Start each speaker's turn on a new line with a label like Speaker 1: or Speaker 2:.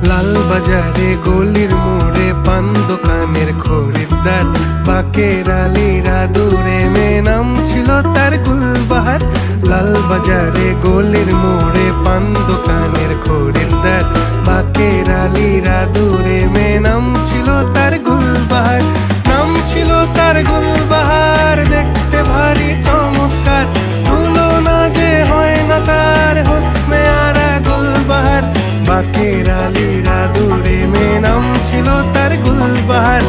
Speaker 1: লাল বাজারে গলির মোড়ে পান দোকানের খরিদ্দার, বাকের আলীরা দূরে মেয়ে নাম ছিল তার গুলবাহার। লাল বাজারে গলির মোড়ে পান দোকানের খরিদ্দার, বাকের আলীরা দূরে মেয়ে নাম ছিল তার গুলবাহার। নাম ছিল তার গুলবাহার, দেখতে ভারী চমৎকার, তুলনা যে হয় না তার হোসনে আরা গুলবাহার। বাকের আলীরা দূরে মেয়ে নাম ছিল তার গুলবাহার।